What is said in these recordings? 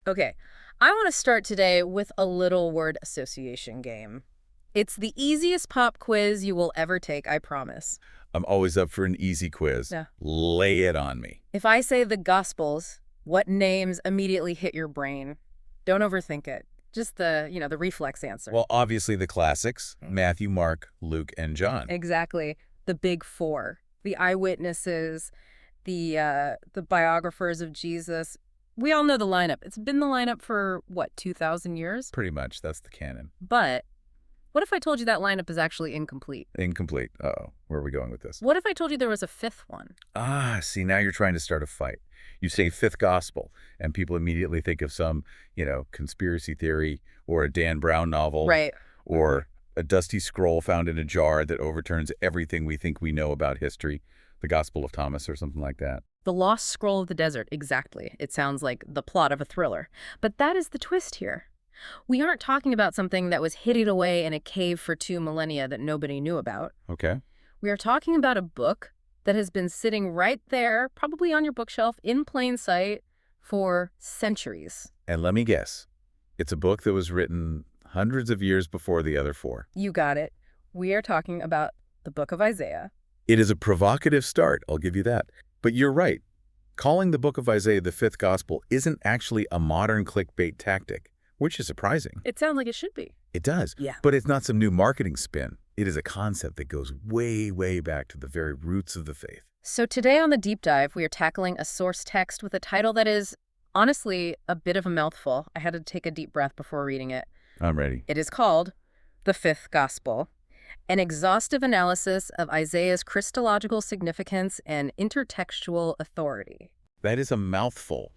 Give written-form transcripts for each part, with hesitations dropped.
Okay, I want to start today with a little word association game. It's the easiest pop quiz you will ever take, I promise. I'm always up for an easy quiz. Yeah. Lay it on me. If I say the Gospels, what names immediately hit your brain? Don't overthink it. Just the reflex answer. Well, obviously the classics, Matthew, Mark, Luke, and John. Exactly. The big four. The eyewitnesses, the biographers of Jesus. We all know the lineup. It's been the lineup for, what, 2,000 years? Pretty much, that's the canon. But what if I told you that lineup is actually incomplete? Incomplete. Uh-oh, where are we going with this? What if I told you there was a fifth one? Ah, see, now you're trying to start a fight. You say fifth gospel, and people immediately think of some, conspiracy theory or a Dan Brown novel. Right. Or a dusty scroll found in a jar that overturns everything we think we know about history. The Gospel of Thomas or something like that. The Lost Scroll of the Desert, exactly. It sounds like the plot of a thriller. But that is the twist here. We aren't talking about something that was hidden away in a cave for 2 millennia that nobody knew about. Okay. We are talking about a book that has been sitting right there, probably on your bookshelf, in plain sight, for centuries. And let me guess. It's a book that was written hundreds of years before the other four. You got it. We are talking about the book of Isaiah. It is a provocative start, I'll give you that. But you're right. Calling the book of Isaiah the fifth gospel isn't actually a modern clickbait tactic, which is surprising. It sounds like it should be. It does. Yeah. But it's not some new marketing spin. It is a concept that goes way, way back to the very roots of the faith. So today on the deep dive, we are tackling a source text with a title that is, honestly, a bit of a mouthful. I had to take a deep breath before reading it. I'm ready. It is called The Fifth Gospel, an exhaustive analysis of Isaiah's Christological significance and intertextual authority. That is a mouthful.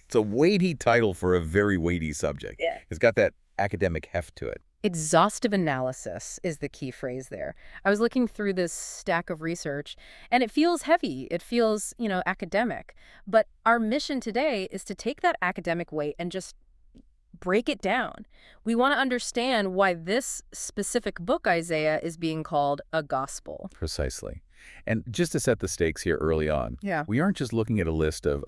It's a weighty title for a very weighty subject. Yeah. It's got that academic heft to it. Exhaustive analysis is the key phrase there. I was looking through this stack of research, and it feels heavy. It feels, academic. But our mission today is to take that academic weight and just break it down. We want to understand why this specific book, Isaiah, is being called a gospel. Precisely. And just to set the stakes here early on, Yeah. we aren't just looking at a list of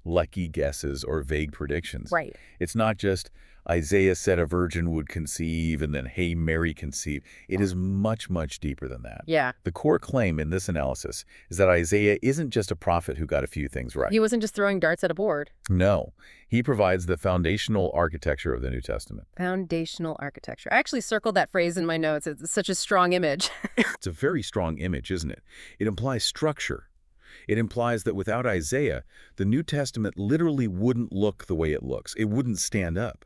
lucky guesses or vague predictions. Right. It's not just Isaiah said a virgin would conceive and then, hey, Mary conceived. It is much, much deeper than that. Yeah. The core claim in this analysis is that Isaiah isn't just a prophet who got a few things right. He wasn't just throwing darts at a board. No. He provides the foundational architecture of the New Testament. Foundational architecture. I actually circled that phrase in my notes. It's such a strong image. It's a very strong image, isn't it? It implies structure. It implies that without Isaiah, the New Testament literally wouldn't look the way it looks. It wouldn't stand up.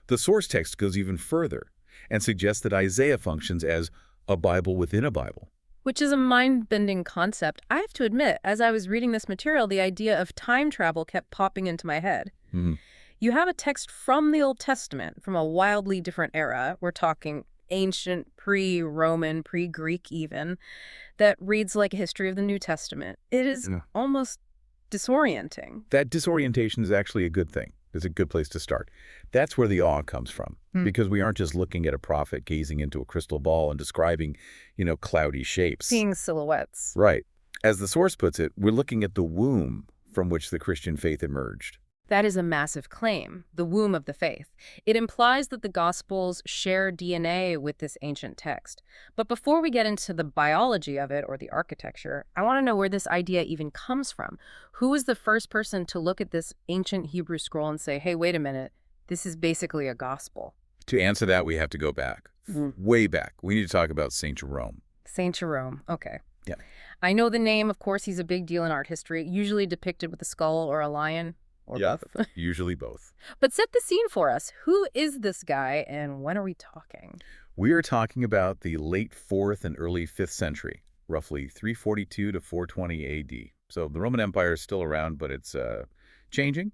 The source text goes even further and suggests that Isaiah functions as a Bible within a Bible. Which is a mind-bending concept. I have to admit, as I was reading this material, the idea of time travel kept popping into my head. Mm-hmm. You have a text from the Old Testament, from a wildly different era. We're talking ancient, pre-Roman, pre-Greek even, that reads like a history of the New Testament. It is almost disorienting. That disorientation is actually a good thing. It's a good place to start. That's where the awe comes from, because we aren't just looking at a prophet gazing into a crystal ball and describing, cloudy shapes. Seeing silhouettes. Right. As the source puts it, we're looking at the womb from which the Christian faith emerged. That is a massive claim, the womb of the faith. It implies that the Gospels share DNA with this ancient text. But before we get into the biology of it or the architecture, I want to know where this idea even comes from. Who was the first person to look at this ancient Hebrew scroll and say, hey, wait a minute, this is basically a gospel? To answer that, we have to go back, way back. We need to talk about St. Jerome. St. Jerome, okay. Yeah. I know the name, of course, he's a big deal in art history, usually depicted with a skull or a lion. Yeah, usually both. But set the scene for us. Who is this guy, and when are we talking? We are talking about the late 4th and early 5th century, roughly 342 to 420 A.D. So the Roman Empire is still around, but it's changing.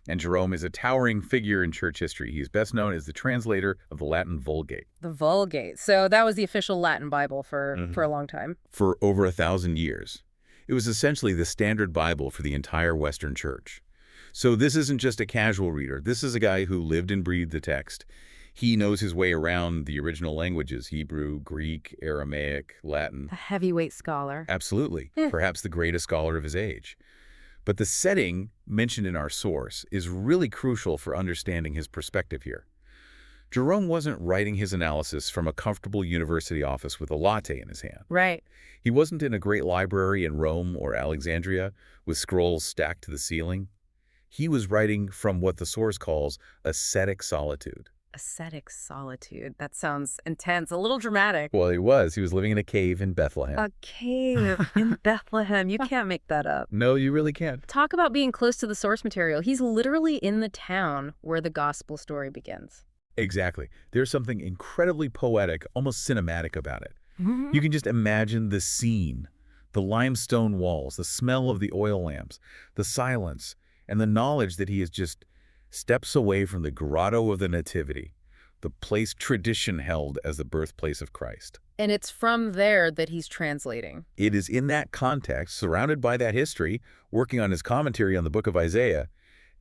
And Jerome is a towering figure in church history. He's best known as the translator of the Latin Vulgate. The Vulgate. So that was the official Latin Bible for a long time. For over 1,000 years. It was essentially the standard Bible for the entire Western Church. So this isn't just a casual reader. This is a guy who lived and breathed the text. He knows his way around the original languages, Hebrew, Greek, Aramaic, Latin. A heavyweight scholar. Absolutely. Perhaps the greatest scholar of his age. But the setting mentioned in our source is really crucial for understanding his perspective here. Jerome wasn't writing his analysis from a comfortable university office with a latte in his hand. Right. He wasn't in a great library in Rome or Alexandria with scrolls stacked to the ceiling. He was writing from what the source calls ascetic solitude. Ascetic solitude. That sounds intense, a little dramatic. Well, he was. He was living in a cave in Bethlehem. A cave in Bethlehem. You can't make that up. No, you really can't. Talk about being close to the source material. He's literally in the town where the gospel story begins. Exactly. There's something incredibly poetic, almost cinematic about it. Mhm. You can just imagine the scene, the limestone walls, the smell of the oil lamps, the silence, and the knowledge that he is just steps away from the grotto of the Nativity, the place tradition held as the birthplace of Christ. And it's from there that he's translating. It is in that context, surrounded by that history, working on his commentary on the book of Isaiah,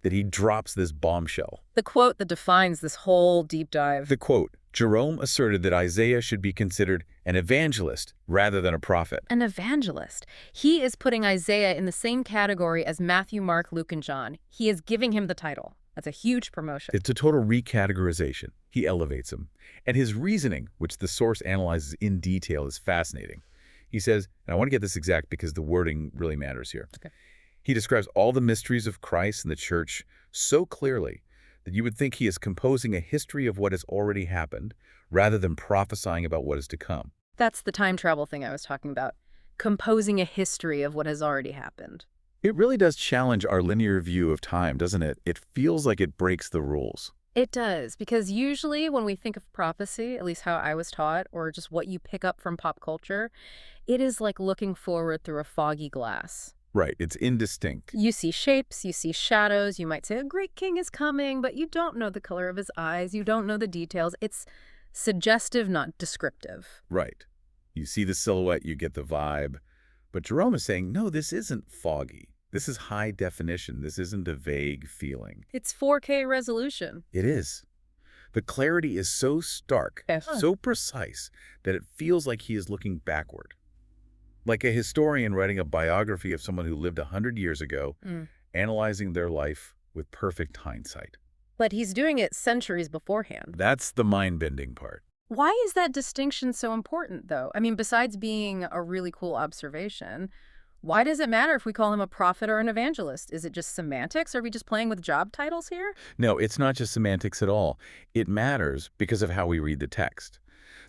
that he drops this bombshell. The quote that defines this whole deep dive. The quote, Jerome asserted that Isaiah should be considered an evangelist rather than a prophet. An evangelist. He is putting Isaiah in the same category as Matthew, Mark, Luke, and John. He is giving him the title. That's a huge promotion. It's a total recategorization. He elevates him. And his reasoning, which the source analyzes in detail, is fascinating. He says, and I want to get this exact because the wording really matters here. Okay. He describes all the mysteries of Christ and the church so clearly that you would think he is composing a history of what has already happened rather than prophesying about what is to come. That's the time travel thing I was talking about. Composing a history of what has already happened. It really does challenge our linear view of time, doesn't it? It feels like it breaks the rules. It does, because usually when we think of prophecy, at least how I was taught, or just what you pick up from pop culture, it is like looking forward through a foggy glass. Right, it's indistinct. You see shapes, you see shadows, you might say a great king is coming, but you don't know the color of his eyes, you don't know the details. It's suggestive, not descriptive. Right. You see the silhouette, you get the vibe. But Jerome is saying, no, this isn't foggy. This is high definition. This isn't a vague feeling. It's 4K resolution. It is. The clarity is so stark, so precise, that it feels like he is looking backward. Like a historian writing a biography of someone who lived 100 years ago, analyzing their life with perfect hindsight. But he's doing it centuries beforehand. That's the mind-bending part. Why is that distinction so important, though? I mean, besides being a really cool observation, why does it matter if we call him a prophet or an evangelist? Is it just semantics? Are we just playing with job titles here? No, it's not just semantics at all. It matters because of how we read the text.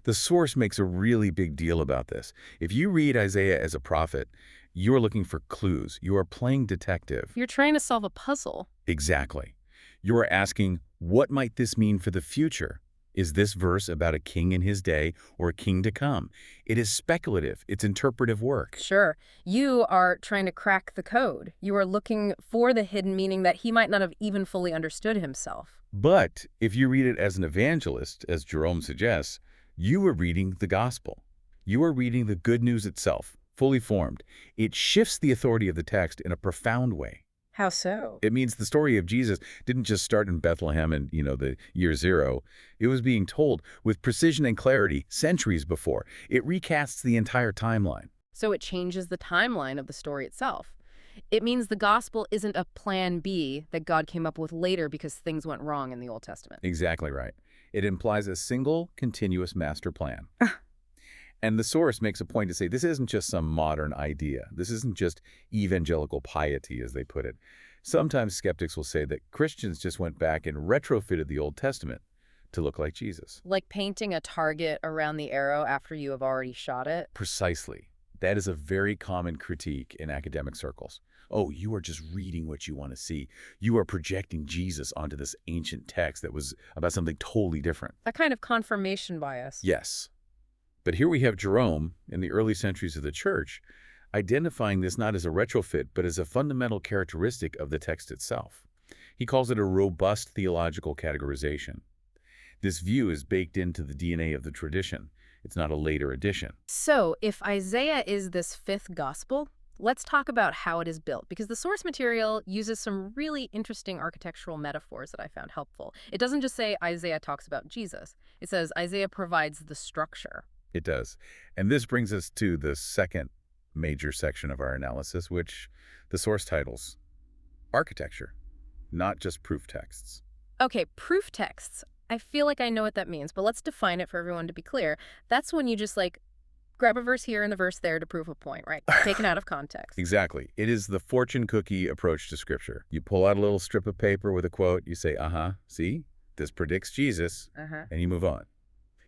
The source makes a really big deal about this. If you read Isaiah as a prophet, you are looking for clues. You are playing detective. You're trying to solve a puzzle. Exactly. You are asking, what might this mean for the future? Is this verse about a king in his day or a king to come? It is speculative. It's interpretive work. Sure. You are trying to crack the code. You are looking for the hidden meaning that he might not have even fully understood himself. But if you read it as an evangelist, as Jerome suggests, you are reading the gospel. You are reading the good news itself, fully formed. It shifts the authority of the text in a profound way. How so? It means the story of Jesus didn't just start in Bethlehem in, the year zero. It was being told with precision and clarity centuries before. It recasts the entire timeline. So it changes the timeline of the story itself. It means the gospel isn't a plan B that God came up with later because things went wrong in the Old Testament. Exactly right. It implies a single, continuous master plan. And the source makes a point to say this isn't just some modern idea. This isn't just evangelical piety, as they put it. Sometimes skeptics will say that Christians just went back and retrofitted the Old Testament to look like Jesus. Like painting a target around the arrow after you have already shot it? Precisely. That is a very common critique in academic circles. Oh, you are just reading what you want to see. You are projecting Jesus onto this ancient text that was about something totally different. A kind of confirmation bias. Yes. But here we have Jerome, in the early centuries of the church, identifying this not as a retrofit, but as a fundamental characteristic of the text itself. He calls it a robust theological categorization. This view is baked into the DNA of the tradition. It's not a later addition. So, if Isaiah is this fifth gospel, let's talk about how it is built, because the source material uses some really interesting architectural metaphors that I found helpful. It doesn't just say Isaiah talks about Jesus. It says Isaiah provides the structure. It does. And this brings us to the second major section of our analysis, which the source titles Architecture, not just proof texts. Okay, proof texts. I feel like I know what that means, but let's define it for everyone to be clear. That's when you just grab a verse here and a verse there to prove a point, right? Taken out of context. Exactly. It is the fortune cookie approach to Scripture. You pull out a little strip of paper with a quote, you say, see, this predicts Jesus, and you move on.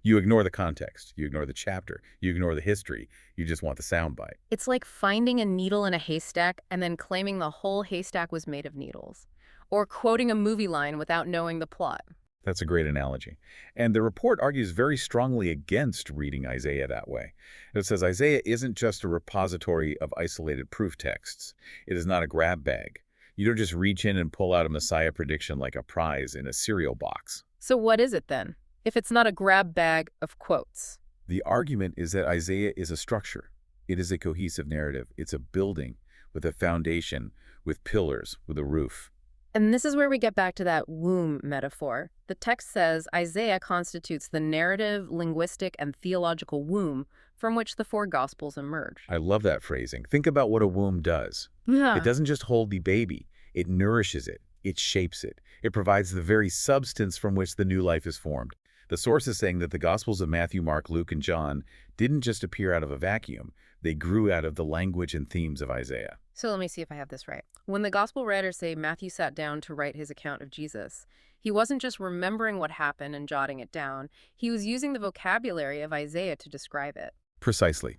You ignore the context. You ignore the chapter. You ignore the history. You just want the soundbite. It's like finding a needle in a haystack and then claiming the whole haystack was made of needles. Or quoting a movie line without knowing the plot. That's a great analogy. And the report argues very strongly against reading Isaiah that way. It says Isaiah isn't just a repository of isolated proof texts. It is not a grab bag. You don't just reach in and pull out a Messiah prediction like a prize in a cereal box. So what is it then, if it's not a grab bag of quotes? The argument is that Isaiah is a structure. It is a cohesive narrative. It's a building with a foundation, with pillars, with a roof. And this is where we get back to that womb metaphor. The text says Isaiah constitutes the narrative, linguistic, and theological womb from which the four Gospels emerge. I love that phrasing. Think about what a womb does. Yeah. It doesn't just hold the baby. It nourishes it. It shapes it. It provides the very substance from which the new life is formed. The source is saying that the Gospels of Matthew, Mark, Luke, and John didn't just appear out of a vacuum. They grew out of the language and themes of Isaiah. So let me see if I have this right. When the gospel writers say Matthew sat down to write his account of Jesus, he wasn't just remembering what happened and jotting it down. He was using the vocabulary of Isaiah to describe it. Precisely.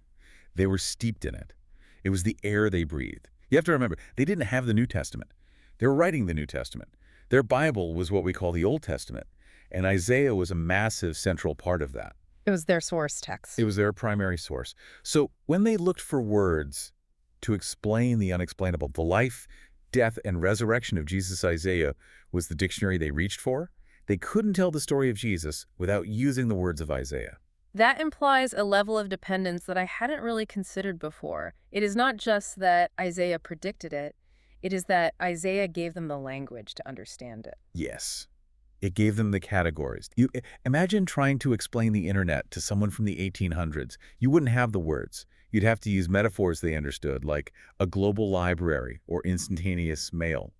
They were steeped in it. It was the air they breathed. You have to remember, they didn't have the New Testament. They were writing the New Testament. Their Bible was what we call the Old Testament, and Isaiah was a massive central part of that. It was their source text. It was their primary source. So when they looked for words to explain the unexplainable, the life, death, and resurrection of Jesus, Isaiah was the dictionary they reached for. They couldn't tell the story of Jesus without using the words of Isaiah. That implies a level of dependence that I hadn't really considered before. It is not just that Isaiah predicted it. It is that Isaiah gave them the language to understand it. Yes. It gave them the categories. You imagine trying to explain the internet to someone from the 1800s. You wouldn't have the words. You'd have to use metaphors they understood, like a global library or instantaneous mail.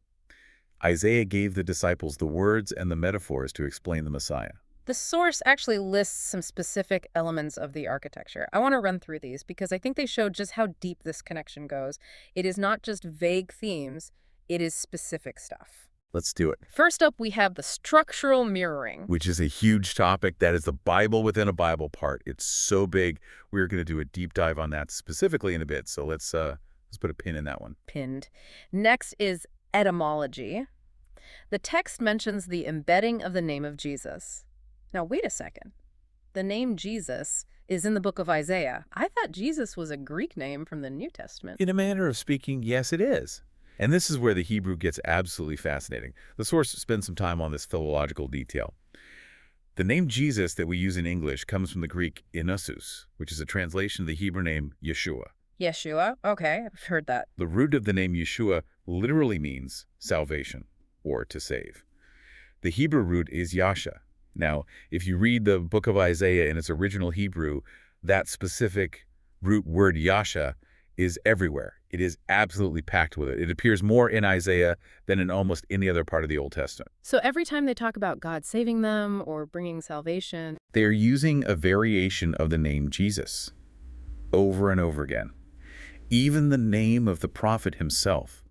Isaiah gave the disciples the words and the metaphors to explain the Messiah. The source actually lists some specific elements of the architecture. I want to run through these because I think they show just how deep this connection goes. It is not just vague themes, it is specific stuff. Let's do it. First up, we have the structural mirroring. Which is a huge topic. That is the Bible within a Bible part. It's so big. We're going to do a deep dive on that specifically in a bit. So let's put a pin in that one. Pinned. Next is etymology. The text mentions the embedding of the name of Jesus. Now, wait a second. The name Jesus is in the book of Isaiah. I thought Jesus was a Greek name from the New Testament. In a manner of speaking, yes, it is. And this is where the Hebrew gets absolutely fascinating. The source spends some time on this philological detail. The name Jesus that we use in English comes from the Greek Inosus, which is a translation of the Hebrew name Yeshua. Yeshua? Okay, I've heard that. The root of the name Yeshua literally means salvation or to save. The Hebrew root is Yasha. Now, if you read the book of Isaiah in its original Hebrew, that specific root word Yasha is everywhere. It is absolutely packed with it. It appears more in Isaiah than in almost any other part of the Old Testament. So every time they talk about God saving them or bringing salvation, they are using a variation of the name Jesus over and over again. Even the name of the prophet himself,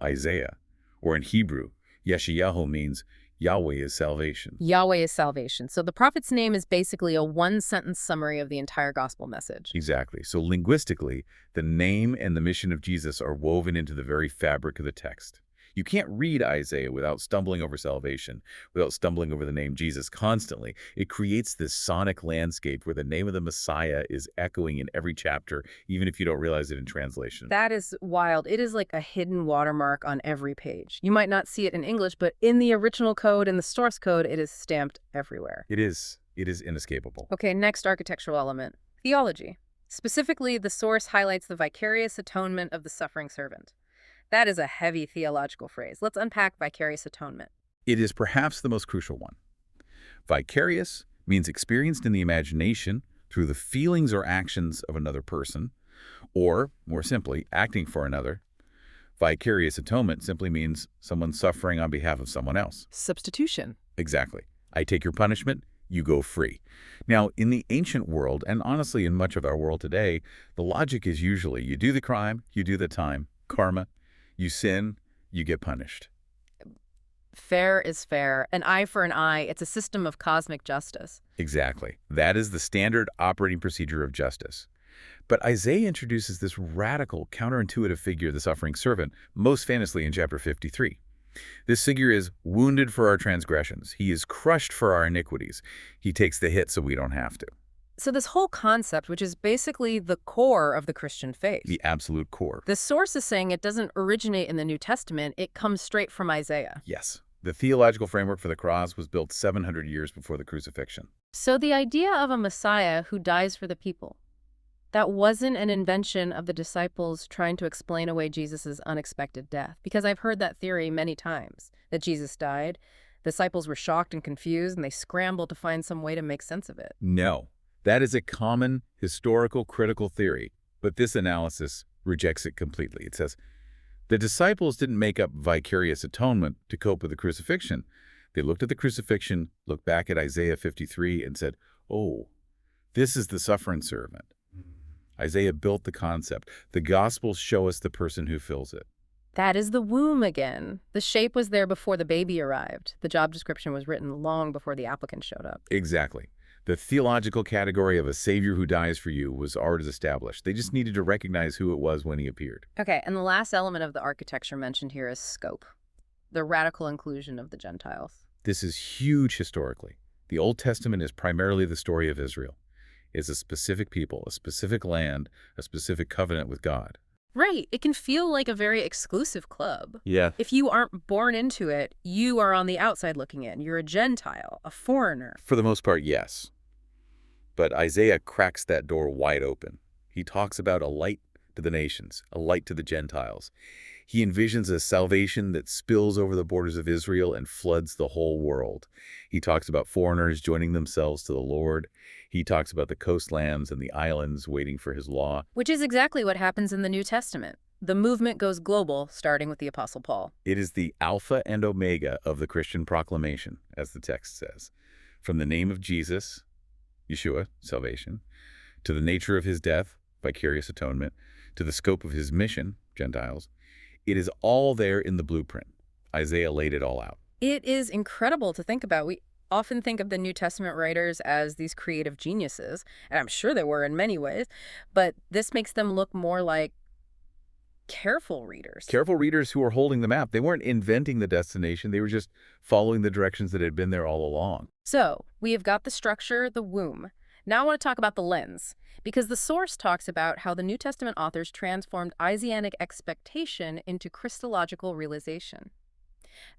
Isaiah, or in Hebrew, Yeshayahu means Yahweh is salvation. Yahweh is salvation. So the prophet's name is basically a one-sentence summary of the entire gospel message. Exactly. So linguistically, the name and the mission of Jesus are woven into the very fabric of the text. You can't read Isaiah without stumbling over salvation, without stumbling over the name Jesus constantly. It creates this sonic landscape where the name of the Messiah is echoing in every chapter, even if you don't realize it in translation. That is wild. It is like a hidden watermark on every page. You might not see it in English, but in the original code, in the source code, it is stamped everywhere. It is. It is inescapable. Okay, next architectural element, theology. Specifically, the source highlights the vicarious atonement of the suffering servant. That is a heavy theological phrase. Let's unpack vicarious atonement. It is perhaps the most crucial one. Vicarious means experienced in the imagination through the feelings or actions of another person, or, more simply, acting for another. Vicarious atonement simply means someone suffering on behalf of someone else. Substitution. Exactly. I take your punishment, you go free. Now, in the ancient world, and honestly in much of our world today, the logic is usually you do the crime, you do the time, karma, you sin, you get punished. Fair is fair. An eye for an eye. It's a system of cosmic justice. Exactly. That is the standard operating procedure of justice. But Isaiah introduces this radical, counterintuitive figure, the suffering servant, most famously in chapter 53. This figure is wounded for our transgressions. He is crushed for our iniquities. He takes the hit so we don't have to. So this whole concept, which is basically the core of the Christian faith. The absolute core. The source is saying it doesn't originate in the New Testament. It comes straight from Isaiah. Yes. The theological framework for the cross was built 700 years before the crucifixion. So the idea of a Messiah who dies for the people, that wasn't an invention of the disciples trying to explain away Jesus' unexpected death. Because I've heard that theory many times, that Jesus died. The disciples were shocked and confused, and they scrambled to find some way to make sense of it. No. That is a common historical critical theory, but this analysis rejects it completely. It says, the disciples didn't make up vicarious atonement to cope with the crucifixion. They looked at the crucifixion, looked back at Isaiah 53, and said, oh, this is the suffering servant. Isaiah built the concept. The Gospels show us the person who fills it. That is the womb again. The shape was there before the baby arrived. The job description was written long before the applicant showed up. Exactly. The theological category of a Savior who dies for you was already established. They just needed to recognize who it was when he appeared. Okay, and the last element of the architecture mentioned here is scope, the radical inclusion of the Gentiles. This is huge historically. The Old Testament is primarily the story of Israel. It's a specific people, a specific land, a specific covenant with God. Right. It can feel like a very exclusive club. Yeah. If you aren't born into it, you are on the outside looking in. You're a Gentile, a foreigner. For the most part, yes. But Isaiah cracks that door wide open. He talks about a light to the nations, a light to the Gentiles. He envisions a salvation that spills over the borders of Israel and floods the whole world. He talks about foreigners joining themselves to the Lord. He talks about the coastlands and the islands waiting for his law. Which is exactly what happens in the New Testament. The movement goes global, starting with the Apostle Paul. It is the alpha and omega of the Christian proclamation, as the text says. From the name of Jesus, Yeshua, salvation, to the nature of his death, vicarious atonement, to the scope of his mission, Gentiles, it is all there in the blueprint. Isaiah laid it all out. It is incredible to think about. We often think of the New Testament writers as these creative geniuses, and I'm sure they were in many ways, but this makes them look more like careful readers. Careful readers who were holding the map. They weren't inventing the destination. They were just following the directions that had been there all along. So we have got the structure, the womb. Now I want to talk about the lens, because the source talks about how the New Testament authors transformed Isaianic expectation into Christological realization.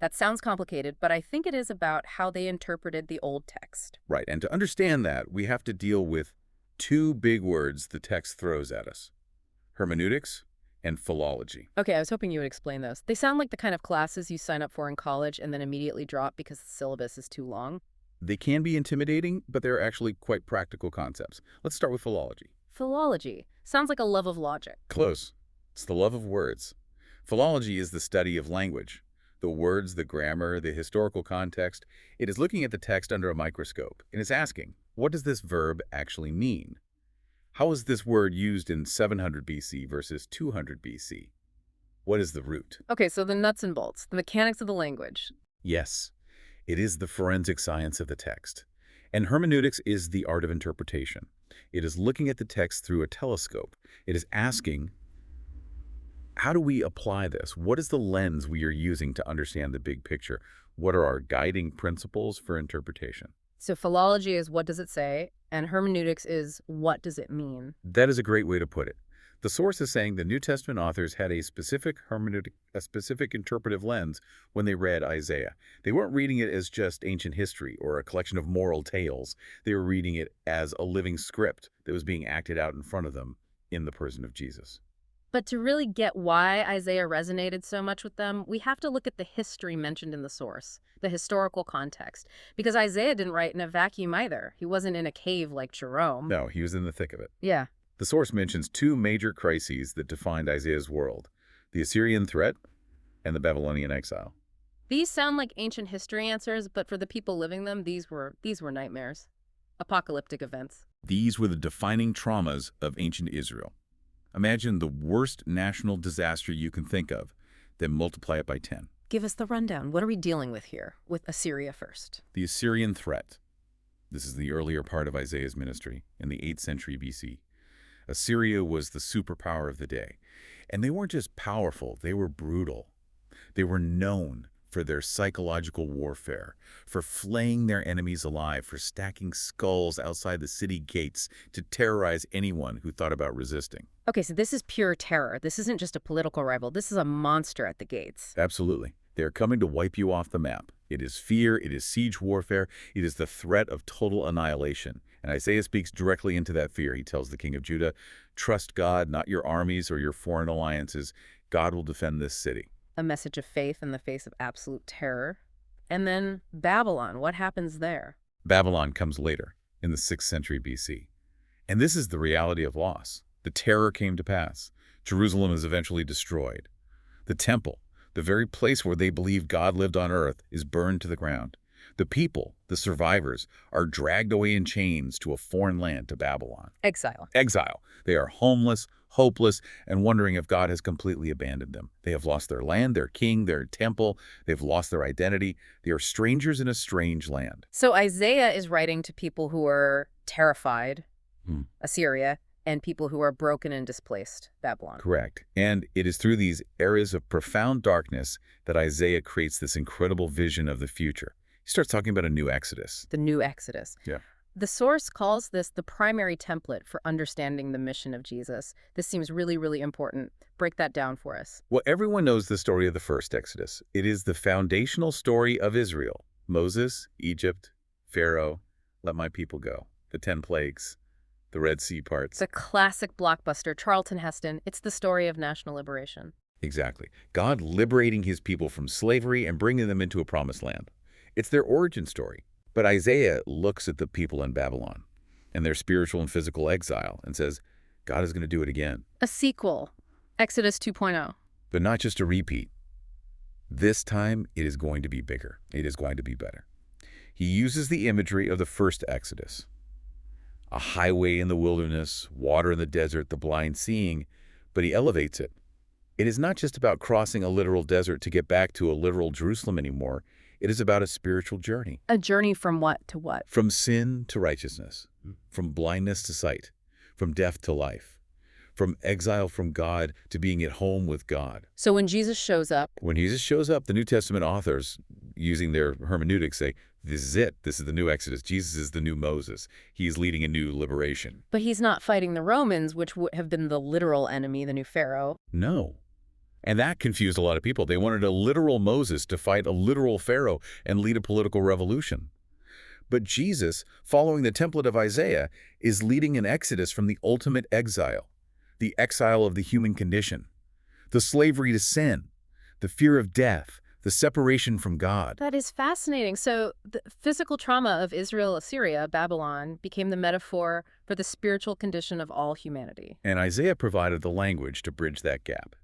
That sounds complicated, but I think it is about how they interpreted the Old text. Right, and to understand that, we have to deal with two big words the text throws at us: hermeneutics and philology. Okay, I was hoping you would explain those. They sound like the kind of classes you sign up for in college and then immediately drop because the syllabus is too long. They can be intimidating, but they're actually quite practical concepts. Let's start with philology. Philology sounds like a love of logic. Close. It's the love of words. Philology is the study of language. The words, the grammar, the historical context. It is looking at the text under a microscope, and it's asking, what does this verb actually mean? How is this word used in 700 BC versus 200 BC? What is the root? Okay, so the nuts and bolts, the mechanics of the language. Yes, it is the forensic science of the text. And hermeneutics is the art of interpretation. It is looking at the text through a telescope. It is asking, how do we apply this? What is the lens we are using to understand the big picture? What are our guiding principles for interpretation? So philology is what does it say, and hermeneutics is what does it mean? That is a great way to put it. The source is saying the New Testament authors had a specific hermeneutic, a specific interpretive lens when they read Isaiah. They weren't reading it as just ancient history or a collection of moral tales. They were reading it as a living script that was being acted out in front of them in the person of Jesus. But to really get why Isaiah resonated so much with them, we have to look at the history mentioned in the source, the historical context. Because Isaiah didn't write in a vacuum either. He wasn't in a cave like Jerome. No, he was in the thick of it. Yeah. The source mentions two major crises that defined Isaiah's world: the Assyrian threat, and the Babylonian exile. These sound like ancient history answers, but for the people living them, these were nightmares. Apocalyptic events. These were the defining traumas of ancient Israel. Imagine the worst national disaster you can think of, then multiply it by 10. Give us the rundown. What are we dealing with here? With Assyria first. The Assyrian threat. This is the earlier part of Isaiah's ministry in the 8th century BC. Assyria was the superpower of the day. And they weren't just powerful, they were brutal. They were known for their psychological warfare, for flaying their enemies alive, for stacking skulls outside the city gates to terrorize anyone who thought about resisting. Okay, so this is pure terror. This isn't just a political rival. This is a monster at the gates. Absolutely. They are coming to wipe you off the map. It is fear, it is siege warfare, it is the threat of total annihilation. And Isaiah speaks directly into that fear. He tells the king of Judah, trust God, not your armies or your foreign alliances. God will defend this city. A message of faith in the face of absolute terror. And then Babylon, what happens there? Babylon comes later, in the 6th century BC. And this is the reality of loss. The terror came to pass. Jerusalem is eventually destroyed. The temple, the very place where they believed God lived on earth, is burned to the ground. The people, the survivors, are dragged away in chains to a foreign land, to Babylon. Exile. Exile. They are homeless, hopeless, and wondering if God has completely abandoned them. They have lost their land, their king, their temple. They've lost their identity. They are strangers in a strange land. So Isaiah is writing to people who are terrified, Assyria, and people who are broken and displaced, Babylon. Correct. And it is through these areas of profound darkness that Isaiah creates this incredible vision of the future. He starts talking about a new Exodus. The new Exodus. Yeah. The source calls this the primary template for understanding the mission of Jesus. This seems really, really important. Break that down for us. Well, everyone knows the story of the first Exodus. It is the foundational story of Israel. Moses, Egypt, Pharaoh, let my people go. The 10 plagues, the Red Sea parts. The classic blockbuster, Charlton Heston. It's the story of national liberation. Exactly. God liberating his people from slavery and bringing them into a promised land. It's their origin story. But Isaiah looks at the people in Babylon and their spiritual and physical exile and says, God is going to do it again. A sequel, Exodus 2.0. But not just a repeat. This time, it is going to be bigger. It is going to be better. He uses the imagery of the first Exodus. A highway in the wilderness, water in the desert, the blind seeing, but he elevates it. It is not just about crossing a literal desert to get back to a literal Jerusalem anymore. It is about a spiritual journey. A journey from what to what? From sin to righteousness, from blindness to sight, from death to life, from exile from God to being at home with God. So when Jesus shows up... When Jesus shows up, the New Testament authors, using their hermeneutics, say, this is it. This is the new Exodus. Jesus is the new Moses. He is leading a new liberation. But he's not fighting the Romans, which would have been the literal enemy, the new Pharaoh. No. And that confused a lot of people. They wanted a literal Moses to fight a literal Pharaoh and lead a political revolution. But Jesus, following the template of Isaiah, is leading an exodus from the ultimate exile, the exile of the human condition, the slavery to sin, the fear of death, the separation from God. That is fascinating. So the physical trauma of Israel, Assyria, Babylon, became the metaphor for the spiritual condition of all humanity. And Isaiah provided the language to bridge that gap.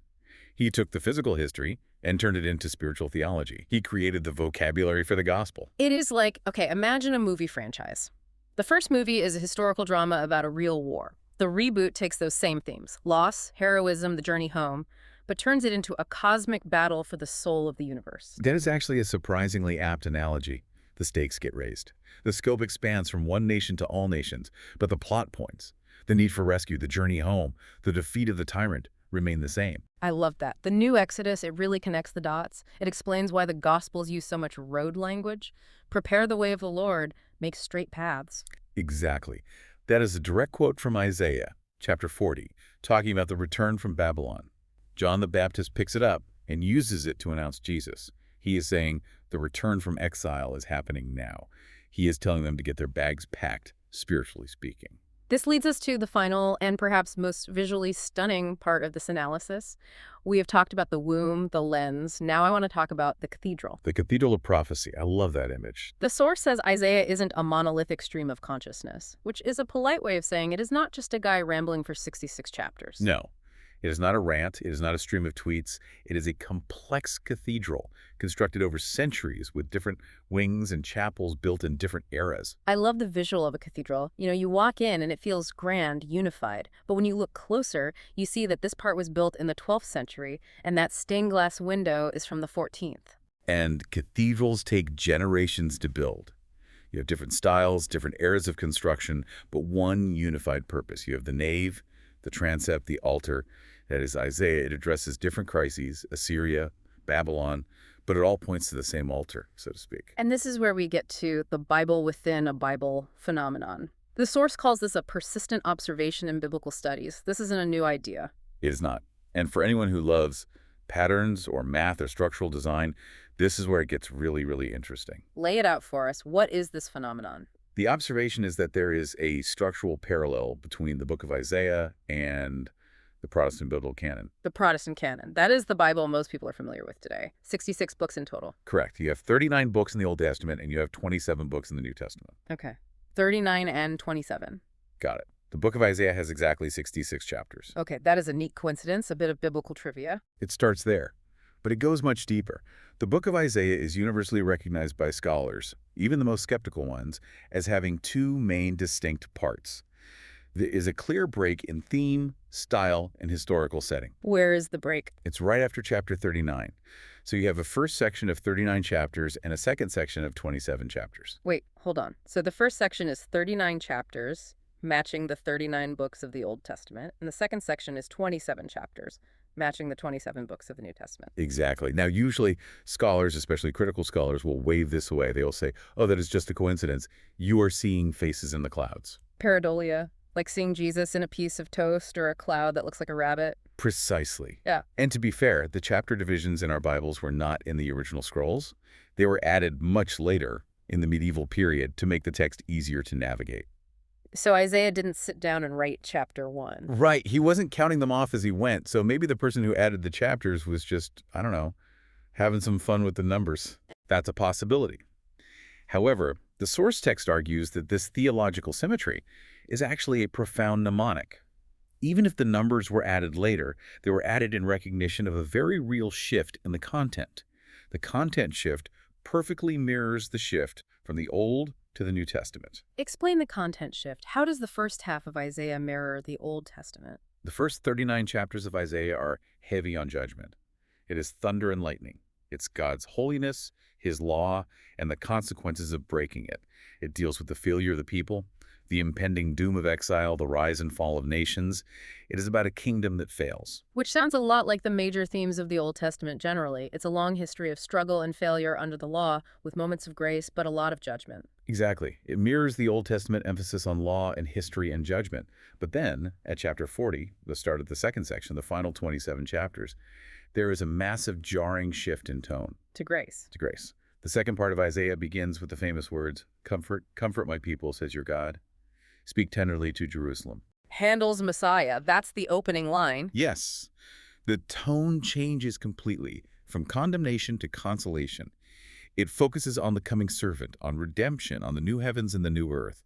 He took the physical history and turned it into spiritual theology. He created the vocabulary for the gospel. It is like, okay, imagine a movie franchise. The first movie is a historical drama about a real war. The reboot takes those same themes, loss, heroism, the journey home, but turns it into a cosmic battle for the soul of the universe. That is actually a surprisingly apt analogy. The stakes get raised. The scope expands from one nation to all nations, but the plot points, the need for rescue, the journey home, the defeat of the tyrant, remain the same. I love that. The new Exodus, it really connects the dots. It explains why the Gospels use so much road language. Prepare the way of the Lord, make straight paths. Exactly. That is a direct quote from Isaiah, chapter 40, talking about the return from Babylon. John the Baptist picks it up and uses it to announce Jesus. He is saying the return from exile is happening now. He is telling them to get their bags packed, spiritually speaking. This leads us to the final and perhaps most visually stunning part of this analysis. We have talked about the womb, the lens. Now I want to talk about the cathedral. The cathedral of prophecy. I love that image. The source says Isaiah isn't a monolithic stream of consciousness, which is a polite way of saying it is not just a guy rambling for 66 chapters. No. It is not a rant. It is not a stream of tweets. It is a complex cathedral constructed over centuries with different wings and chapels built in different eras. I love the visual of a cathedral. You walk in and it feels grand, unified. But when you look closer, you see that this part was built in the 12th century, and that stained glass window is from the 14th. And cathedrals take generations to build. You have different styles, different eras of construction, but one unified purpose. You have the nave, the transept, the altar. That is Isaiah. It addresses different crises, Assyria, Babylon, but it all points to the same altar, so to speak. And this is where we get to the Bible within a Bible phenomenon. The source calls this a persistent observation in biblical studies. This isn't a new idea. It is not. And for anyone who loves patterns or math or structural design, this is where it gets really, really interesting. Lay it out for us. What is this phenomenon? The observation is that there is a structural parallel between the book of Isaiah and the Protestant biblical canon. The Protestant canon. That is the Bible most people are familiar with today. 66 books in total. Correct. You have 39 books in the Old Testament and you have 27 books in the New Testament. Okay. 39 and 27. Got it. The book of Isaiah has exactly 66 chapters. Okay, that is a neat coincidence, a bit of biblical trivia. It starts there, but it goes much deeper. The book of Isaiah is universally recognized by scholars, even the most skeptical ones, as having two main distinct parts. There is a clear break in theme, style, and historical setting. Where is the break? It's right after chapter 39. So you have a first section of 39 chapters and a second section of 27 chapters. Wait, hold on. So the first section is 39 chapters, matching the 39 books of the Old Testament, and the second section is 27 chapters, matching the 27 books of the New Testament. Exactly. Now, usually scholars, especially critical scholars, will wave this away. They will say, oh, that is just a coincidence. You are seeing faces in the clouds. Pareidolia, like seeing Jesus in a piece of toast or a cloud that looks like a rabbit. Precisely. Yeah. And to be fair, the chapter divisions in our Bibles were not in the original scrolls. They were added much later in the medieval period to make the text easier to navigate. So Isaiah didn't sit down and write chapter 1. Right. He wasn't counting them off as he went. So maybe the person who added the chapters was just, I don't know, having some fun with the numbers. That's a possibility. However, the source text argues that this theological symmetry is actually a profound mnemonic. Even if the numbers were added later, they were added in recognition of a very real shift in the content. The content shift perfectly mirrors the shift from the Old to the New Testament. Explain the content shift. How does the first half of Isaiah mirror the Old Testament? The first 39 chapters of Isaiah are heavy on judgment. It is thunder and lightning. It's God's holiness, his law, and the consequences of breaking it. It deals with the failure of the people, the impending doom of exile, the rise and fall of nations. It is about a kingdom that fails. Which sounds a lot like the major themes of the Old Testament generally. It's a long history of struggle and failure under the law, with moments of grace, but a lot of judgment. Exactly. It mirrors the Old Testament emphasis on law and history and judgment. But then, at chapter 40, the start of the second section, the final 27 chapters, there is a massive jarring shift in tone. To grace. To grace. The second part of Isaiah begins with the famous words, "Comfort, comfort my people, says your God. Speak tenderly to Jerusalem." Handel's Messiah. That's the opening line. Yes. The tone changes completely from condemnation to consolation. It focuses on the coming servant, on redemption, on the new heavens and the new earth.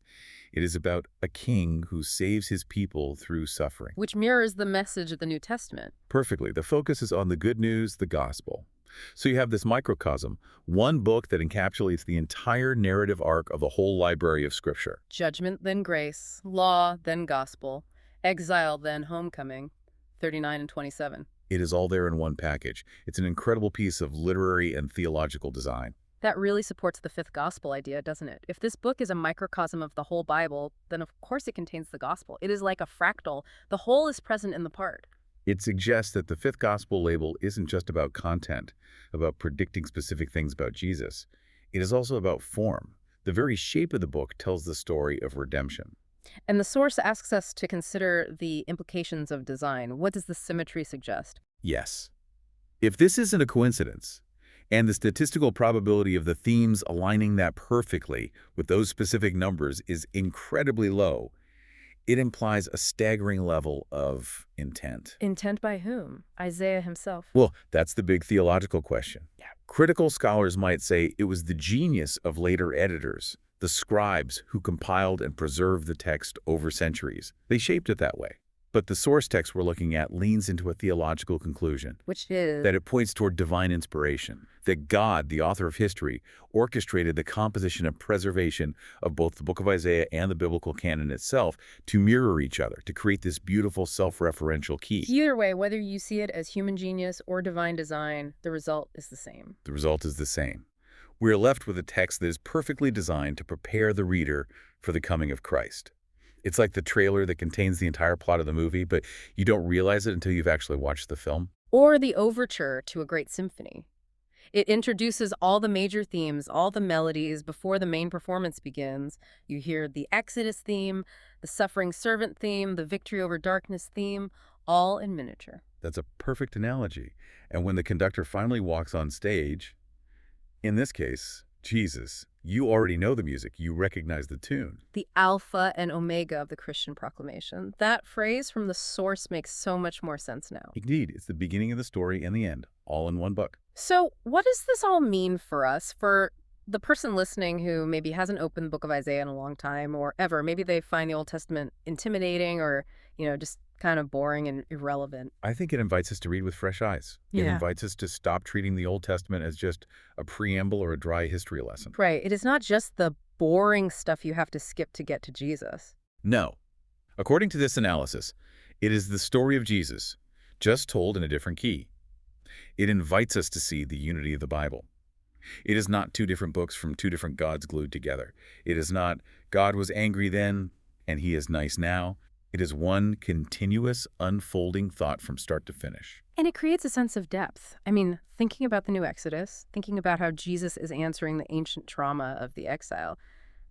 It is about a king who saves his people through suffering. Which mirrors the message of the New Testament. Perfectly. The focus is on the good news, the gospel. So you have this microcosm, one book that encapsulates the entire narrative arc of the whole library of Scripture. Judgment, then grace. Law, then gospel. Exile, then homecoming. 39 and 27. It is all there in one package. It's an incredible piece of literary and theological design. That really supports the fifth gospel idea, doesn't it? If this book is a microcosm of the whole Bible, then of course it contains the gospel. It is like a fractal. The whole is present in the part. It suggests that the fifth gospel label isn't just about content, about predicting specific things about Jesus. It is also about form. The very shape of the book tells the story of redemption. And the source asks us to consider the implications of design. What does the symmetry suggest? Yes. If this isn't a coincidence, and the statistical probability of the themes aligning that perfectly with those specific numbers is incredibly low, it implies a staggering level of intent. Intent by whom? Isaiah himself. Well, that's the big theological question. Yeah. Critical scholars might say it was the genius of later editors, the scribes who compiled and preserved the text over centuries. They shaped it that way. But the source text we're looking at leans into a theological conclusion, Which is, that it points toward divine inspiration, that God, the author of history, orchestrated the composition and preservation of both the book of Isaiah and the biblical canon itself to mirror each other, to create this beautiful self-referential key. either way, whether you see it as human genius or divine design, the result is the same. The result is the same. We are left with a text that is perfectly designed to prepare the reader for the coming of Christ. It's like the trailer that contains the entire plot of the movie, but you don't realize it until you've actually watched the film. Or the overture to a great symphony. It introduces all the major themes, all the melodies before the main performance begins. You hear the Exodus theme, the suffering servant theme, the victory over darkness theme, all in miniature. That's a perfect analogy. And when the conductor finally walks on stage, in this case, Jesus, you already know the music. You recognize the tune. The alpha and omega of the Christian proclamation. That phrase from the source makes so much more sense now. Indeed, it's the beginning of the story and the end, all in one book. So what does this all mean for us, for the person listening who maybe hasn't opened the book of Isaiah in a long time or ever? Maybe they find the Old Testament intimidating or, just kind of boring and irrelevant. I think it invites us to read with fresh eyes. It Yeah. invites us to stop treating the Old Testament as just a preamble or a dry history lesson. Right. It is not just the boring stuff you have to skip to get to Jesus. No. According to this analysis, it is the story of Jesus, just told in a different key. It invites us to see the unity of the Bible. It is not two different books from two different gods glued together. It is not God was angry then and he is nice now. It is one continuous, unfolding thought from start to finish. And it creates a sense of depth. I mean, thinking about the new Exodus, thinking about how Jesus is answering the ancient trauma of the exile,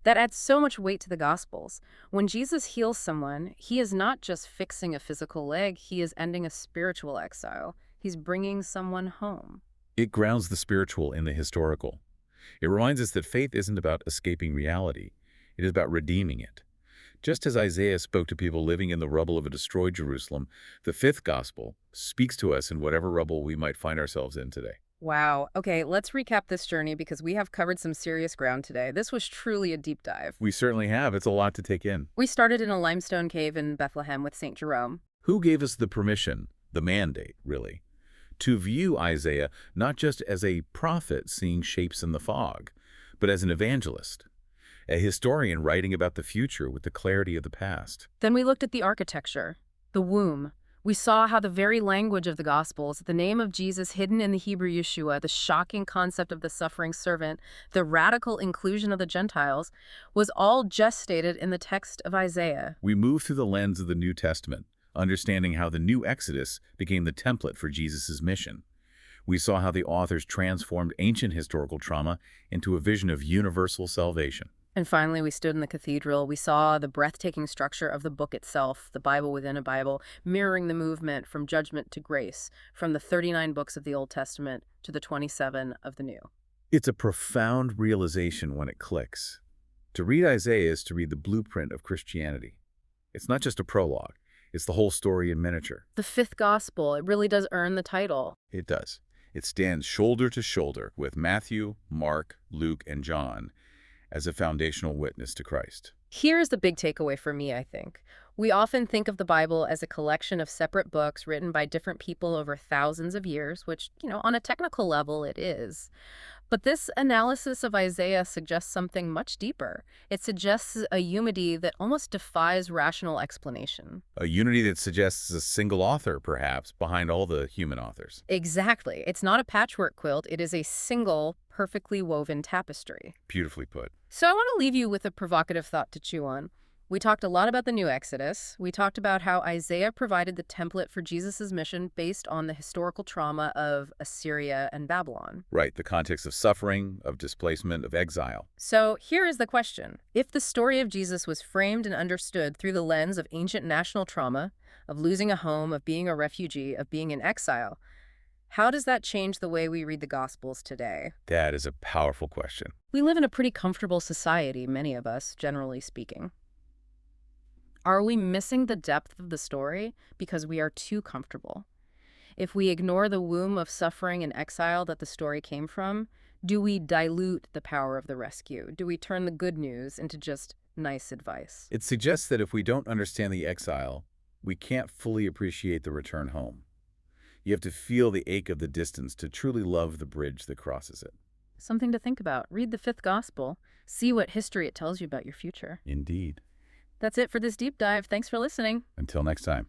that adds so much weight to the Gospels. When Jesus heals someone, he is not just fixing a physical leg, he is ending a spiritual exile. He's bringing someone home. It grounds the spiritual in the historical. It reminds us that faith isn't about escaping reality. It is about redeeming it. Just as Isaiah spoke to people living in the rubble of a destroyed Jerusalem, the fifth gospel speaks to us in whatever rubble we might find ourselves in today. Wow. Okay, let's recap this journey because we have covered some serious ground today. This was truly a deep dive. We certainly have. It's a lot to take in. We started in a limestone cave in Bethlehem with St. Jerome. Who gave us the permission, the mandate, really, to view Isaiah not just as a prophet seeing shapes in the fog, but as an evangelist, a historian writing about the future with the clarity of the past. Then we looked at the architecture, the womb. We saw how the very language of the Gospels, the name of Jesus hidden in the Hebrew Yeshua, the shocking concept of the suffering servant, the radical inclusion of the Gentiles, was all gestated in the text of Isaiah. We move through the lens of the New Testament, understanding how the new Exodus became the template for Jesus' mission. We saw how the authors transformed ancient historical trauma into a vision of universal salvation. And finally, we stood in the cathedral. We saw the breathtaking structure of the book itself, the Bible within a Bible, mirroring the movement from judgment to grace, from the 39 books of the Old Testament to the 27 of the New. It's a profound realization when it clicks. To read Isaiah is to read the blueprint of Christianity. It's not just a prologue. It's the whole story in miniature. The fifth gospel, it really does earn the title. It does. It stands shoulder to shoulder with Matthew, Mark, Luke, and John as a foundational witness to Christ. Here's the big takeaway for me, I think. We often think of the Bible as a collection of separate books written by different people over thousands of years, which, on a technical level, it is. But this analysis of Isaiah suggests something much deeper. It suggests a unity that almost defies rational explanation. A unity that suggests a single author, perhaps, behind all the human authors. Exactly. It's not a patchwork quilt. It is a single, perfectly woven tapestry. Beautifully put. So I want to leave you with a provocative thought to chew on. We talked a lot about the new Exodus. We talked about how Isaiah provided the template for Jesus' mission based on the historical trauma of Assyria and Babylon. Right, the context of suffering, of displacement, of exile. So here is the question. If the story of Jesus was framed and understood through the lens of ancient national trauma, of losing a home, of being a refugee, of being in exile, how does that change the way we read the Gospels today? That is a powerful question. We live in a pretty comfortable society, many of us, generally speaking. Are we missing the depth of the story because we are too comfortable? If we ignore the womb of suffering and exile that the story came from, do we dilute the power of the rescue? Do we turn the good news into just nice advice? It suggests that if we don't understand the exile, we can't fully appreciate the return home. You have to feel the ache of the distance to truly love the bridge that crosses it. Something to think about. Read the fifth gospel. See what history it tells you about your future. Indeed. That's it for this deep dive. Thanks for listening. Until next time.